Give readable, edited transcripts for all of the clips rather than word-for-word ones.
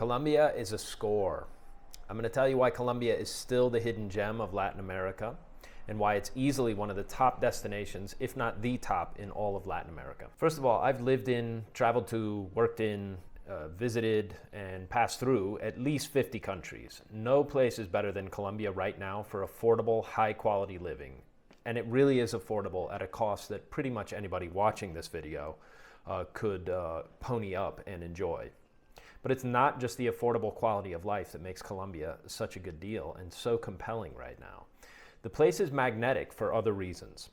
Colombia is a score. I'm going to tell you why Colombia is still the hidden gem of Latin America and why it's easily one of the top destinations, if not the top, in all of Latin America. First of all, I've lived in, traveled to, worked in, visited, and passed through at least 50 countries. No place is better than Colombia right now for affordable, high-quality living. And it really is affordable at a cost that pretty much anybody watching this video could pony up and enjoy. But it's not just the affordable quality of life that makes Colombia such a good deal and so compelling right now. The place is magnetic for other reasons.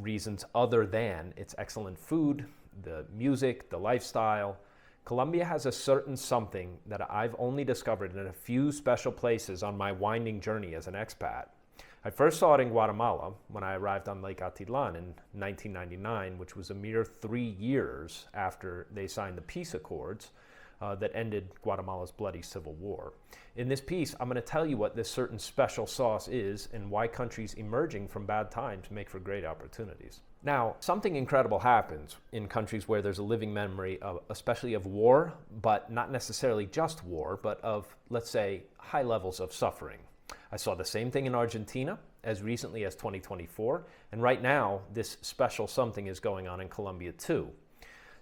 Reasons other than its excellent food, the music, the lifestyle. Colombia has a certain something that I've only discovered in a few special places on my winding journey as an expat. I first saw it in Guatemala when I arrived on Lake Atitlan in 1999, which was a mere 3 years after they signed the peace accords that ended Guatemala's bloody civil war. In this piece, I'm going to tell you what this certain special sauce is and why countries emerging from bad times make for great opportunities. Now, something incredible happens in countries where there's a living memory, especially of war, but not necessarily just war, but of, let's say, high levels of suffering. I saw the same thing in Argentina as recently as 2024, and right now, this special something is going on in Colombia too.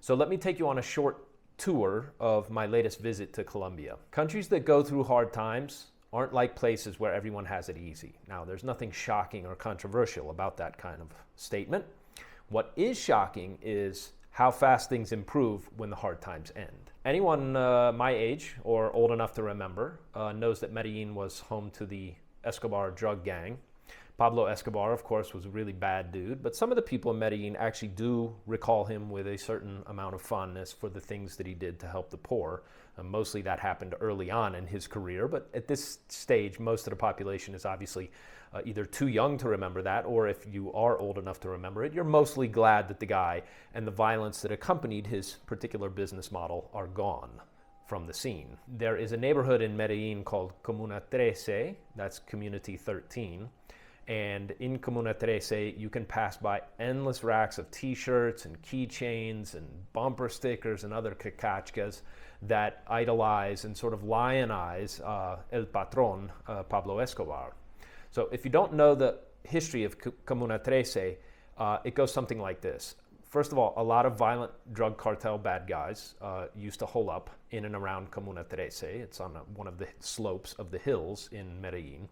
So let me take you on a short tour of my latest visit to Colombia. Countries that go through hard times aren't like places where everyone has it easy. Now, there's nothing shocking or controversial about that kind of statement. What is shocking is how fast things improve when the hard times end. Anyone my age or old enough to remember knows that Medellin was home to the Escobar drug gang. Pablo Escobar, of course, was a really bad dude, but some of the people in Medellin actually do recall him with a certain amount of fondness for the things that he did to help the poor. Mostly that happened early on in his career, but at this stage, most of the population is obviously either too young to remember that, or if you are old enough to remember it, you're mostly glad that the guy and the violence that accompanied his particular business model are gone from the scene. There is a neighborhood in Medellin called Comuna 13, that's Community 13, and in Comuna 13, you can pass by endless racks of t-shirts and keychains and bumper stickers and other cacachkas that idolize and sort of lionize El Patron, Pablo Escobar. So if you don't know the history of Comuna 13, it goes something like this. First of all, a lot of violent drug cartel bad guys used to hole up in and around Comuna 13. It's on one of the slopes of the hills in Medellin.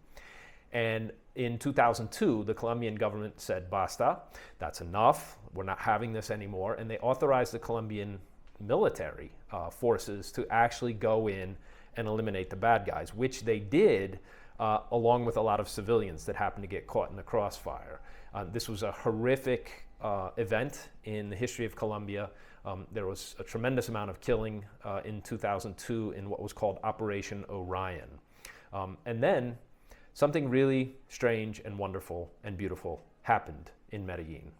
And in 2002, the Colombian government said, basta, that's enough, we're not having this anymore. And they authorized the Colombian military forces to actually go in and eliminate the bad guys, which they did along with a lot of civilians that happened to get caught in the crossfire. This was a horrific event in the history of Colombia. There was a tremendous amount of killing in 2002 in what was called Operation Orion. And then something really strange and wonderful and beautiful happened in Medellin.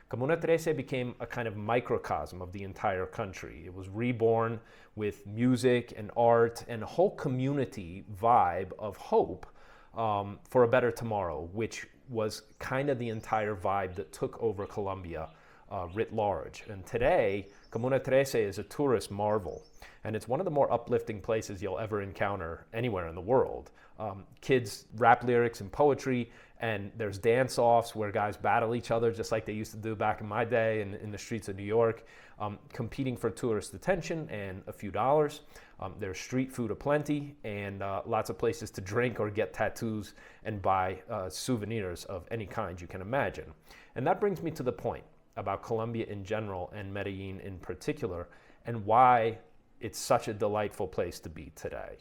Comuna 13 became a kind of microcosm of the entire country. It was reborn with music and art and a whole community vibe of hope for a better tomorrow, which was kind of the entire vibe that took over Colombia writ large. And today, Comuna 13 is a tourist marvel, and it's one of the more uplifting places you'll ever encounter anywhere in the world. Kids rap lyrics and poetry, and there's dance-offs where guys battle each other just like they used to do back in my day in the streets of New York, competing for tourist attention and a few dollars. There's street food aplenty and lots of places to drink or get tattoos and buy souvenirs of any kind you can imagine. And that brings me to the point about Colombia in general and Medellin in particular, and why it's such a delightful place to be today.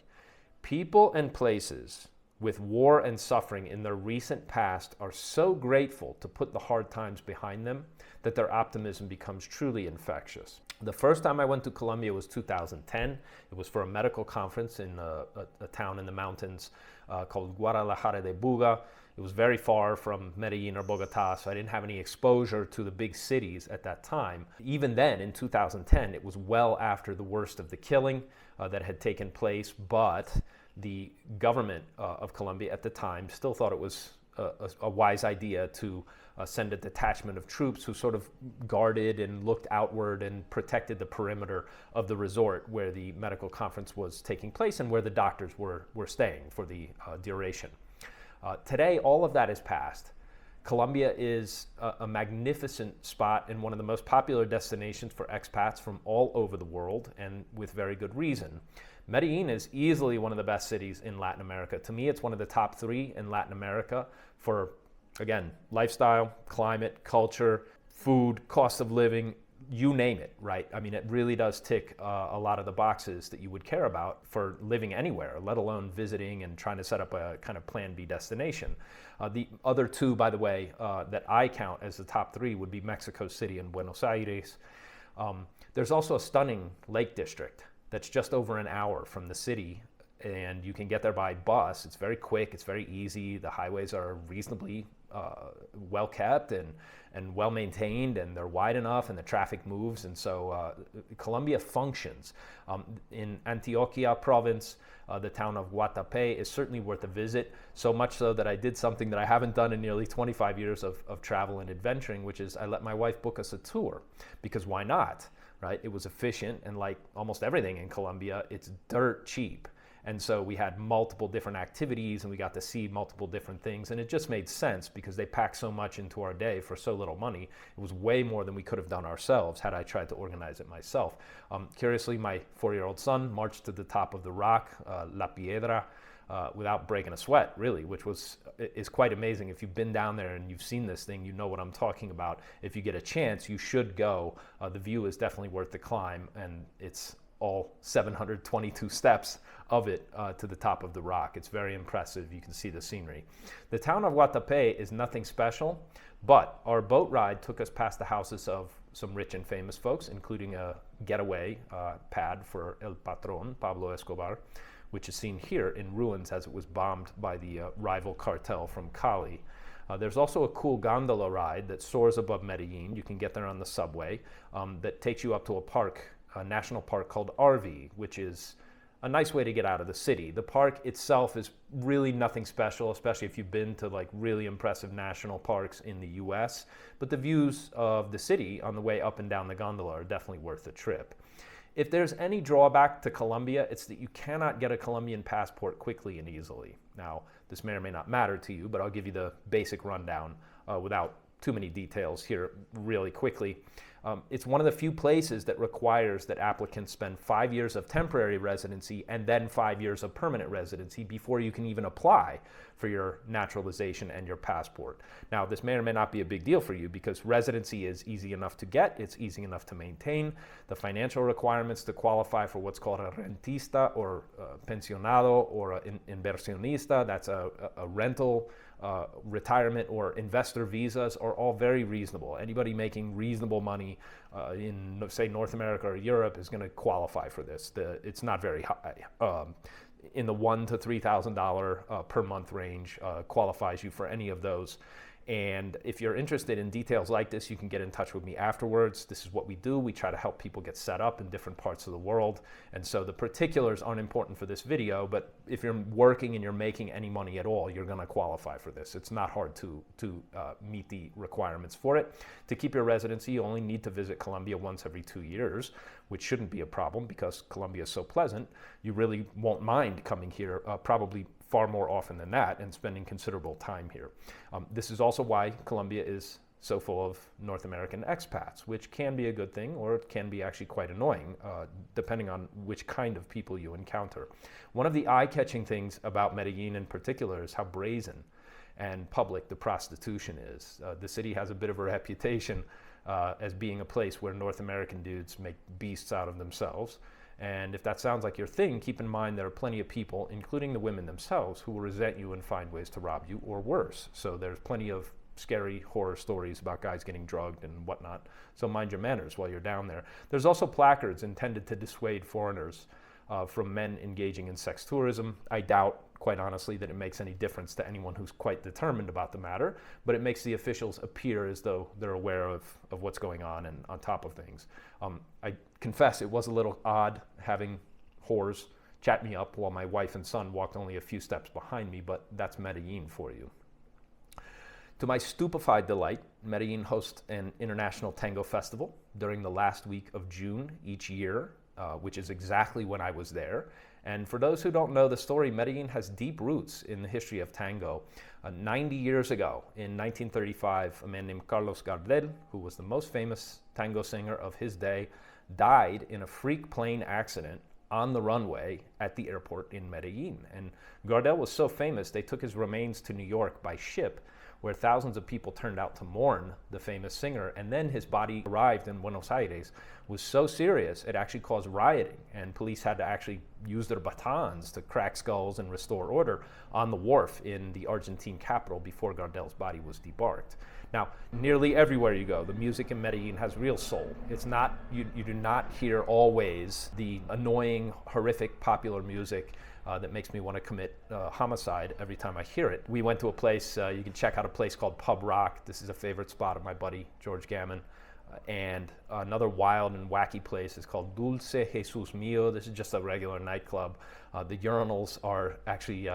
People and places with war and suffering in their recent past are so grateful to put the hard times behind them that their optimism becomes truly infectious. The first time I went to Colombia was 2010. It was for a medical conference in a town in the mountains called Guadalajara de Buga. It was very far from Medellin or Bogota, so I didn't have any exposure to the big cities at that time. Even then, in 2010, it was well after the worst of the killing that had taken place, but the government of Colombia at the time still thought it was a wise idea to send a detachment of troops who sort of guarded and looked outward and protected the perimeter of the resort where the medical conference was taking place and where the doctors were staying for the duration. Today, all of that is past. Colombia is a magnificent spot and one of the most popular destinations for expats from all over the world, and with very good reason. Medellin is easily one of the best cities in Latin America. To me, it's one of the top 3 in Latin America for, again, lifestyle, climate, culture, food, cost of living, you name it, right? I mean, it really does tick a lot of the boxes that you would care about for living anywhere, let alone visiting and trying to set up a kind of plan B destination. The other 2, by the way, that I count as the top 3 would be Mexico City and Buenos Aires. There's also a stunning lake district that's just over an hour from the city, and you can get there by bus. It's very quick, it's very easy. The highways are reasonably well kept and well maintained, and they're wide enough, and the traffic moves, and so Colombia functions. In Antioquia province, the town of Guatapé is certainly worth a visit, so much so that I did something that I haven't done in nearly 25 years of travel and adventuring, which is I let my wife book us a tour, because why not, right? It was efficient, and like almost everything in Colombia, it's dirt cheap. And so we had multiple different activities, and we got to see multiple different things, and it just made sense because they packed so much into our day for so little money. It was way more than we could have done ourselves had I tried to organize it myself. Curiously, my 4-year-old son marched to the top of the rock, La Piedra, without breaking a sweat, really, which is quite amazing. If you've been down there and you've seen this thing, you know what I'm talking about. If you get a chance, you should go. The view is definitely worth the climb, and it's all 722 steps of it to the top of the rock. It's very impressive. You can see the scenery. The town of Guatapé is nothing special, but our boat ride took us past the houses of some rich and famous folks, including a getaway pad for El Patron, Pablo Escobar, which is seen here in ruins as it was bombed by the rival cartel from Cali. There's also a cool gondola ride that soars above Medellin. You can get there on the subway that takes you up to a national park called RV, which is a nice way to get out of the city. The park itself is really nothing special, especially if you've been to like really impressive national parks in the US, but the views of the city on the way up and down the gondola are definitely worth the trip. If there's any drawback to Colombia, it's that you cannot get a Colombian passport quickly and easily. Now, this may or may not matter to you, but I'll give you the basic rundown without too many details here really quickly. It's one of the few places that requires that applicants spend 5 years of temporary residency and then 5 years of permanent residency before you can even apply for your naturalization and your passport. Now, this may or may not be a big deal for you because residency is easy enough to get, it's easy enough to maintain. The financial requirements to qualify for what's called a rentista or pensionado or an inversionista, that's a rental, retirement or investor visas, are all very reasonable. Anybody making reasonable money in, say, North America or Europe is going to qualify for this. It's not very high. In the $1,000 to $3,000 per month range qualifies you for any of those. And if you're interested in details like this, you can get in touch with me afterwards. This is what we do. We try to help people get set up in different parts of the world. And so the particulars aren't important for this video, but if you're working and you're making any money at all, you're going to qualify for this. It's not hard to meet the requirements for it. To keep your residency, you only need to visit Colombia once every 2 years, which shouldn't be a problem because Colombia is so pleasant. You really won't mind coming here probably far more often than that and spending considerable time here. This is also why Colombia is so full of North American expats, which can be a good thing or it can be actually quite annoying, depending on which kind of people you encounter. One of the eye-catching things about Medellin in particular is how brazen and public the prostitution is. The city has a bit of a reputation as being a place where North American dudes make beasts out of themselves. And if that sounds like your thing, keep in mind there are plenty of people, including the women themselves, who will resent you and find ways to rob you or worse. So there's plenty of scary horror stories about guys getting drugged and whatnot. So mind your manners while you're down there. There's also placards intended to dissuade foreigners from men engaging in sex tourism. I doubt, quite honestly, that it makes any difference to anyone who's quite determined about the matter, but it makes the officials appear as though they're aware of what's going on and on top of things. I confess it was a little odd having whores chat me up while my wife and son walked only a few steps behind me, but that's Medellin for you. To my stupefied delight, Medellin hosts an international tango festival during the last week of June each year, which is exactly when I was there. And for those who don't know the story, Medellin has deep roots in the history of tango. 90 years ago, in 1935, a man named Carlos Gardel, who was the most famous tango singer of his day, died in a freak plane accident on the runway at the airport in Medellin. And Gardel was so famous, they took his remains to New York by ship, where thousands of people turned out to mourn the famous singer. And then his body arrived in Buenos Aires. It was so serious, it actually caused rioting, and police had to actually use their batons to crack skulls and restore order on the wharf in the Argentine capital before Gardel's body was debarked. Now, nearly everywhere you go, the music in Medellin has real soul. It's not, you do not hear always the annoying, horrific popular music that makes me want to commit homicide every time I hear it. We went to a place, you can check out a place called Pub Rock. This is a favorite spot of my buddy, George Gammon. And another wild and wacky place is called Dulce Jesus Mio. This is just a regular nightclub. The urinals are actually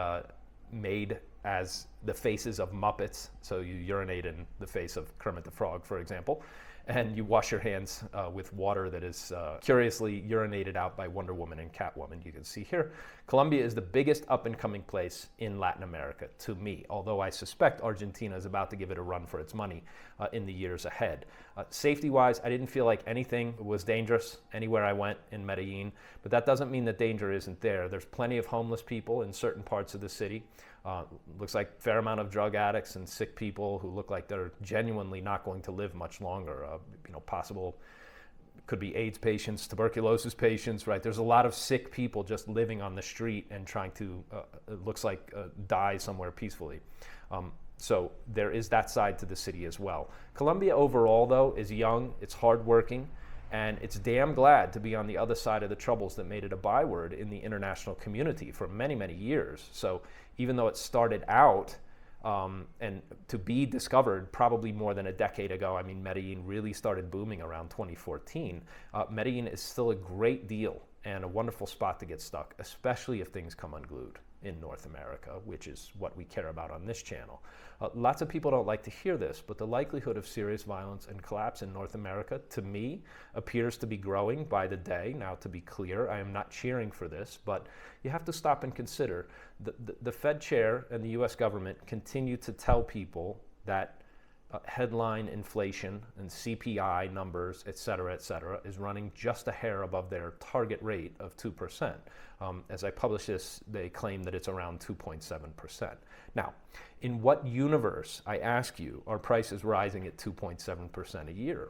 made as the faces of Muppets. So you urinate in the face of Kermit the Frog, for example. And you wash your hands with water that is curiously urinated out by Wonder Woman and Catwoman. You can see here, Colombia is the biggest up-and-coming place in Latin America to me, although I suspect Argentina is about to give it a run for its money in the years ahead. Safety-wise, I didn't feel like anything was dangerous anywhere I went in Medellin, but that doesn't mean that danger isn't there. There's plenty of homeless people in certain parts of the city. Looks like a fair amount of drug addicts and sick people who look like they're genuinely not going to live much longer. Possible could be AIDS patients, tuberculosis patients, right? There's a lot of sick people just living on the street and trying to, it looks like, die somewhere peacefully. So there is that side to the city as well. Colombia overall, though, is young, it's hardworking, and it's damn glad to be on the other side of the troubles that made it a byword in the international community for many, many years. So even though it started out and to be discovered probably more than a decade ago, I mean, Medellin really started booming around 2014. Medellin is still a great deal and a wonderful spot to get stuck, especially if things come unglued in North America, which is what we care about on this channel. Lots of people don't like to hear this, but the likelihood of serious violence and collapse in North America, to me, appears to be growing by the day. Now, to be clear, I am not cheering for this, but you have to stop and consider the Fed chair and the US government continue to tell people that headline inflation and CPI numbers, et cetera, is running just a hair above their target rate of 2%. As I publish this, they claim that it's around 2.7%. Now, in what universe, I ask you, are prices rising at 2.7% a year?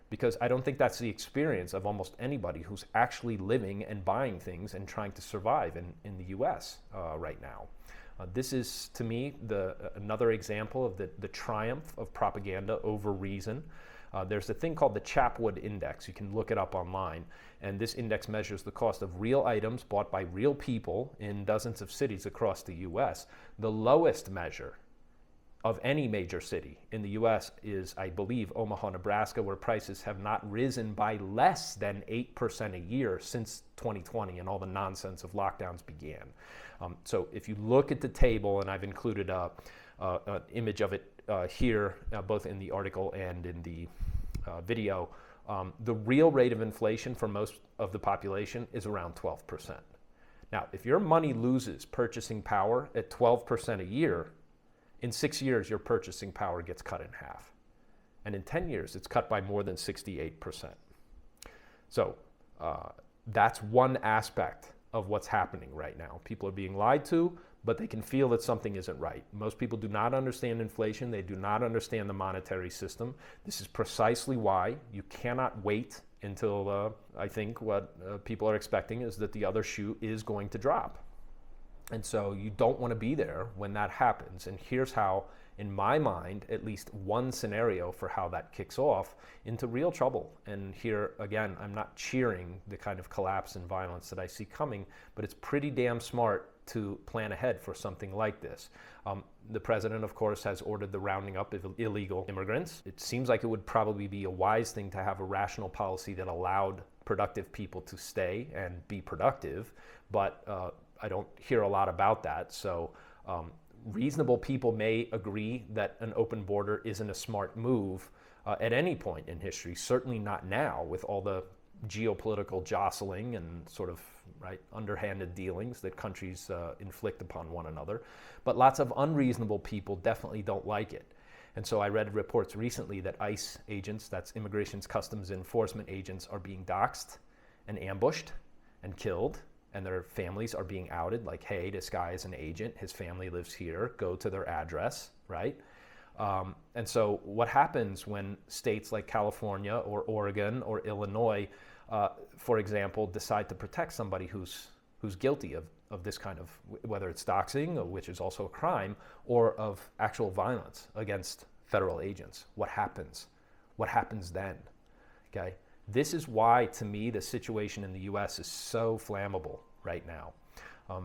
Because I don't think that's the experience of almost anybody who's actually living and buying things and trying to survive in the US right now. This is, to me, another example of the triumph of propaganda over reason. There's a thing called the Chapwood Index. You can look it up online. And this index measures the cost of real items bought by real people in dozens of cities across the US. The lowest measure of any major city in the US is, I believe, Omaha, Nebraska, where prices have not risen by less than 8% a year since 2020 and all the nonsense of lockdowns began. So if you look at the table, and I've included an image of it here, both in the article and in the video, the real rate of inflation for most of the population is around 12%. Now, if your money loses purchasing power at 12% a year, in 6 years, your purchasing power gets cut in half. And in 10 years, it's cut by more than 68%. So that's one aspect of what's happening right now. People are being lied to, but they can feel that something isn't right. Most people do not understand inflation. They do not understand the monetary system. This is precisely why you cannot wait until, I think what people are expecting is that the other shoe is going to drop. And so you don't want to be there when that happens. And here's how, in my mind, at least one scenario for how that kicks off into real trouble. And here, again, I'm not cheering the kind of collapse and violence that I see coming, but it's pretty damn smart to plan ahead for something like this. The president, of course, has ordered the rounding up of illegal immigrants. It seems like it would probably be a wise thing to have a rational policy that allowed productive people to stay and be productive, but I don't hear a lot about that. So reasonable people may agree that an open border isn't a smart move at any point in history, certainly not now with all the geopolitical jostling and sort of underhanded dealings that countries inflict upon one another. But lots of unreasonable people definitely don't like it. And so I read reports recently that ICE agents, that's Immigration's Customs Enforcement agents, are being doxxed and ambushed and killed, and their families are being outed, like, hey, this guy is an agent, his family lives here, go to their address, right? And so what happens when states like California or Oregon or Illinois, for example, decide to protect somebody who's guilty of this kind of, whether it's doxing, which is also a crime, or of actual violence against federal agents? What happens? What happens then? Okay? This is why, to me, the situation in the US is so flammable right now.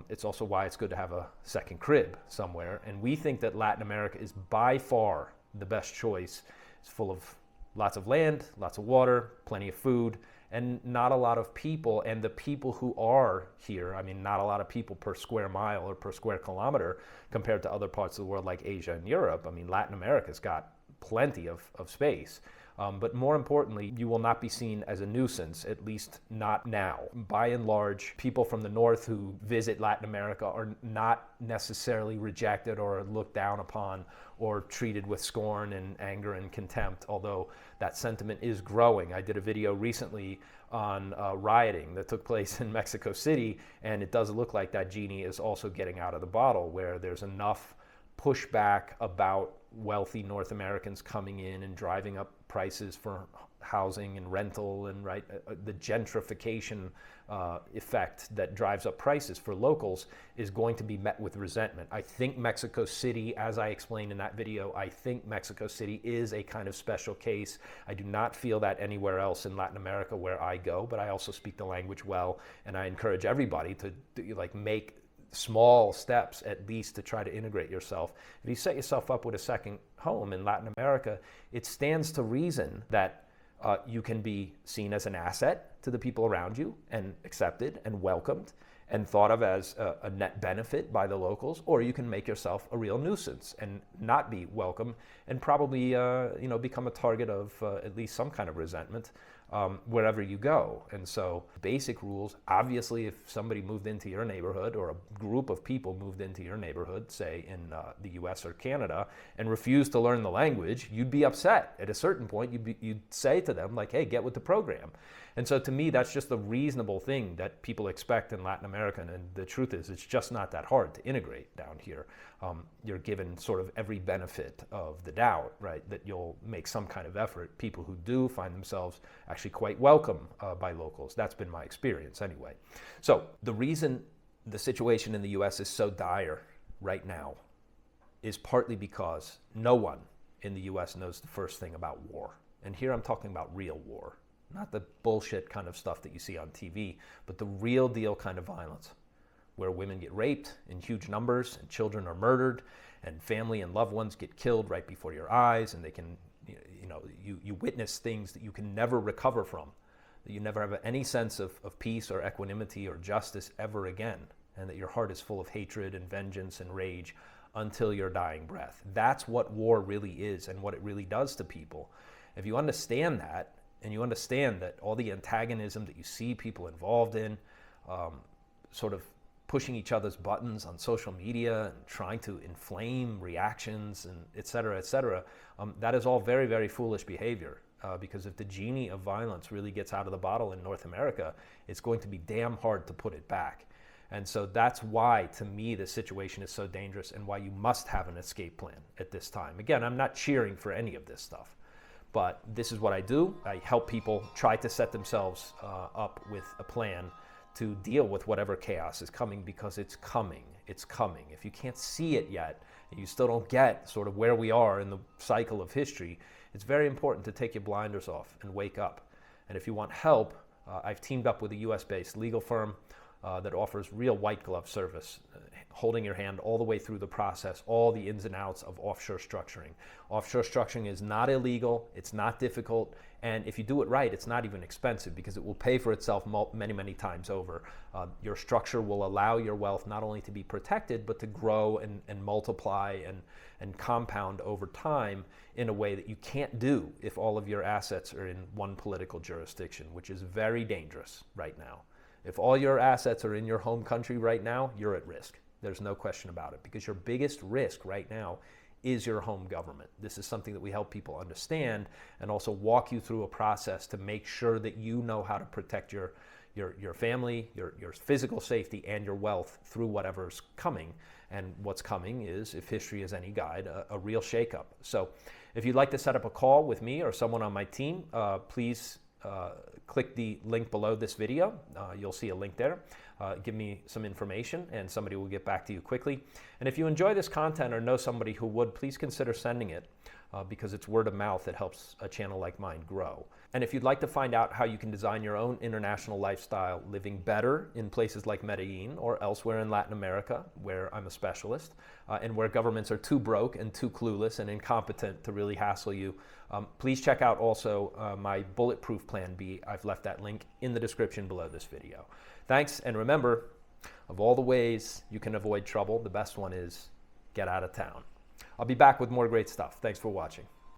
It's also why it's good to have a second crib somewhere. And we think that Latin America is by far the best choice. It's full of lots of land, lots of water, plenty of food, and not a lot of people. And the people who are here, I mean, not a lot of people per square mile or per square kilometer compared to other parts of the world like Asia and Europe. I mean, Latin America's got plenty of space. But more importantly, you will not be seen as a nuisance, at least not now. By and large, people from the north who visit Latin America are not necessarily rejected or looked down upon or treated with scorn and anger and contempt, although that sentiment is growing. I did a video recently on rioting that took place in Mexico City, and it does look like that genie is also getting out of the bottle, where there's enough pushback about wealthy North Americans coming in and driving up prices for housing and rental, and the gentrification effect that drives up prices for locals is going to be met with resentment. I think Mexico City, as I explained in that video, I think Mexico City is a kind of special case. I do not feel that anywhere else in Latin America where I go, but I also speak the language well, and I encourage everybody to make small steps at least to try to integrate yourself. If you set yourself up with a second home in Latin America, it stands to reason that you can be seen as an asset to the people around you and accepted and welcomed and thought of as a net benefit by the locals, or you can make yourself a real nuisance and not be welcome and probably become a target of at least some kind of resentment wherever you go. And so basic rules, obviously, if somebody moved into your neighborhood or a group of people moved into your neighborhood, say in the US or Canada, and refused to learn the language, you'd be upset. At a certain point, you'd say to them, like, hey, get with the program. And so to me, that's just a reasonable thing that people expect in Latin America. And the truth is, it's just not that hard to integrate down here. You're given sort of every benefit of the doubt, right? That you'll make some kind of effort. People who do find themselves actually quite welcome by locals. That's been my experience anyway. So the reason the situation in the US is so dire right now is partly because no one in the US knows the first thing about war. And here I'm talking about real war. Not the bullshit kind of stuff that you see on TV, but the real deal kind of violence, where women get raped in huge numbers and children are murdered and family and loved ones get killed right before your eyes, and they can, you witness things that you can never recover from, that you never have any sense of peace or equanimity or justice ever again, and that your heart is full of hatred and vengeance and rage until your dying breath. That's what war really is and what it really does to people. If you understand that, and you understand that all the antagonism that you see people involved in, sort of pushing each other's buttons on social media and trying to inflame reactions and et cetera, that is all very, very foolish behavior. Because if the genie of violence really gets out of the bottle in North America, it's going to be damn hard to put it back. And so that's why, to me, the situation is so dangerous and why you must have an escape plan at this time. Again, I'm not cheering for any of this stuff. But this is what I do. I help people try to set themselves up with a plan to deal with whatever chaos is coming, because it's coming. It's coming. If you can't see it yet, and you still don't get sort of where we are in the cycle of history, it's very important to take your blinders off and wake up. And if you want help, I've teamed up with a US-based legal firm that offers real white glove service, holding your hand all the way through the process, all the ins and outs of offshore structuring. Offshore structuring is not illegal, it's not difficult, and if you do it right, it's not even expensive because it will pay for itself many, many times over. Your structure will allow your wealth not only to be protected, but to grow and multiply and compound over time in a way that you can't do if all of your assets are in one political jurisdiction, which is very dangerous right now. If all your assets are in your home country right now, you're at risk. There's no question about it, because your biggest risk right now is your home government. This is something that we help people understand and also walk you through a process to make sure that you know how to protect your family, your physical safety, and your wealth through whatever's coming. And what's coming is, if history is any guide, a real shakeup. So if you'd like to set up a call with me or someone on my team, please click the link below this video. You'll see a link there. Give me some information and somebody will get back to you quickly. And if you enjoy this content or know somebody who would, please consider sending it because it's word of mouth that helps a channel like mine grow. And if you'd like to find out how you can design your own international lifestyle, living better in places like Medellin or elsewhere in Latin America, where I'm a specialist, and where governments are too broke and too clueless and incompetent to really hassle you, please check out also my Bulletproof Plan B. I've left that link in the description below this video. Thanks, and remember, of all the ways you can avoid trouble, the best one is get out of town. I'll be back with more great stuff. Thanks for watching.